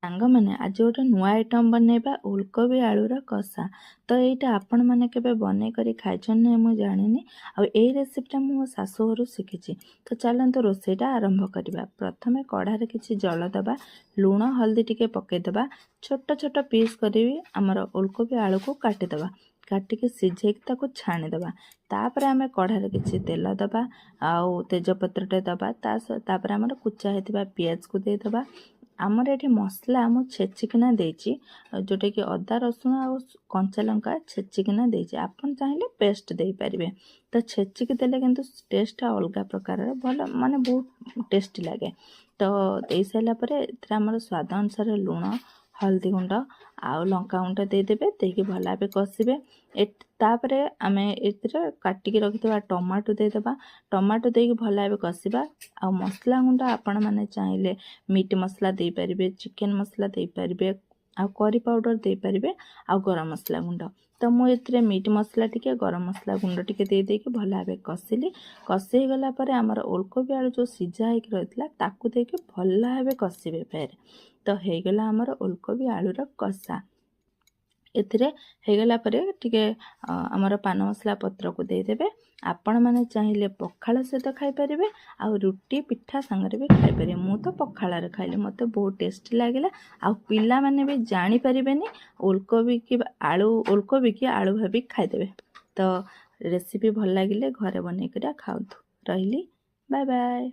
ସାଙ୍ଗମାନେ ଆଜି ଗୋଟେ ନୂଆ ଆଇଟମ୍ ବନେଇବା ଓଲକୋବି ଆଳୁର କଷା। ତ ଏଇଟା ଆପଣମାନେ କେବେ ବନେଇ କରି ଖାଇଛନ୍ତି ନାହିଁ ମୁଁ ଜାଣିନି। ଆଉ ଏଇ ରେସିପିଟା ମୁଁ ମୋ ଶାଶୁ ଘରୁ ଶିଖିଛି। ତ ଚାଲନ୍ତୁ ରୋଷେଇଟା ଆରମ୍ଭ କରିବା। ପ୍ରଥମେ କଢ଼ାରେ କିଛି ଜଳ ଦେବା, ଲୁଣ ହଳଦୀ ଟିକେ ପକାଇଦେବା, ଛୋଟ ଛୋଟ ପିସ୍ କରିବି ଆମର ଓଲକୋବି ଆଳୁକୁ କାଟିଦେବା। କାଟିକି ସିଝେଇକି ତାକୁ ଛାଣିଦେବା। ତାପରେ ଆମେ କଢ଼ାରେ କିଛି ତେଲ ଦେବା, ଆଉ ତେଜପତ୍ରଟେ ଦେବା, ତାପରେ ଆମର କୁଚା ହେଇଥିବା ପିଆଜକୁ ଦେଇଦେବା। ଆମର ଏଠି ମସଲା ମୁଁ ଛେଚିକିନା ଦେଇଛି, ଯେଉଁଟାକି ଅଦା ରସୁଣ ଆଉ କଞ୍ଚା ଲଙ୍କା ଛେଚିକିନା ଦେଇଛି। ଆପଣ ଚାହିଁଲେ ପେଷ୍ଟ ଦେଇପାରିବେ। ତ ଛେଚିକି ଦେଲେ କିନ୍ତୁ ଟେଷ୍ଟଟା ଅଲଗା ପ୍ରକାରର, ଭଲ ମାନେ ବହୁତ ଟେଷ୍ଟି ଲାଗେ। ତ ଦେଇସାରିଲା ପରେ ଏଥିରେ ଆମର ସ୍ୱାଦ ଅନୁସାରେ ଲୁଣ, ହଳଦୀ ଗୁଣ୍ଡ ଆଉ ଲଙ୍କାଗୁଣ୍ଡ ଦେଇଦେବେ। ଦେଇକି ଭଲ ଭାବେ କଷିବେ। ତାପରେ ଆମେ ଏଥିରେ କାଟିକି ରଖିଥିବା ଟମାଟୋ ଦେଇଦେବା। ଟମାଟୋ ଦେଇକି ଭଲ ଭାବେ କଷିବା। ଆଉ ମସଲା ଗୁଣ୍ଡ ଆପଣମାନେ ଚାହିଁଲେ ମିଟ୍ ମସଲା ଦେଇପାରିବେ, ଚିକେନ୍ ମସଲା ଦେଇପାରିବେ, ଆଉ କରି ପାଉଡ଼ର ଦେଇପାରିବେ, ଆଉ ଗରମ ମସଲା ଗୁଣ୍ଡ। ତ ମୁଁ ଏଥିରେ ମିଟ୍ ମସଲା ଟିକେ, ଗରମ ମସଲା ଗୁଣ୍ଡ ଟିକେ ଦେଇକି ଭଲ ଭାବେ କଷିଲି। କଷି ହେଇଗଲା ପରେ ଆମର ଓଲକୋବି ଆଳୁ ଯେଉଁ ସିଝା ହେଇକି ରହିଥିଲା ତାକୁ ଦେଇକି ଭଲ ଭାବେ କଷିବେ ଫେର। ତ ହେଇଗଲା ଆମର ଓଲକୋବି ଆଳୁର କଷା। ଏଥିରେ ହେଇଗଲା ପରେ ଟିକେ ଆମର ପାନ ମସଲା ପତ୍ରକୁ ଦେଇଦେବେ। ଆପଣମାନେ ଚାହିଁଲେ ପଖାଳ ସହିତ ଖାଇପାରିବେ, ଆଉ ରୁଟି ପିଠା ସାଙ୍ଗରେ ବି ଖାଇପାରିବେ। ମୁଁ ତ ପଖାଳରେ ଖାଇଲି, ମୋତେ ବହୁତ ଟେଷ୍ଟି ଲାଗିଲା। ଆଉ ପିଲାମାନେ ବି ଜାଣିପାରିବେନି ଓଲକୋବି କି ଆଳୁ ଭାବିକି ଖାଇଦେବେ। ତ ରେସିପି ଭଲ ଲାଗିଲେ ଘରେ ବନେଇକିନା ଖାଆନ୍ତୁ। ରହିଲି, ବାଏ ବାଏ।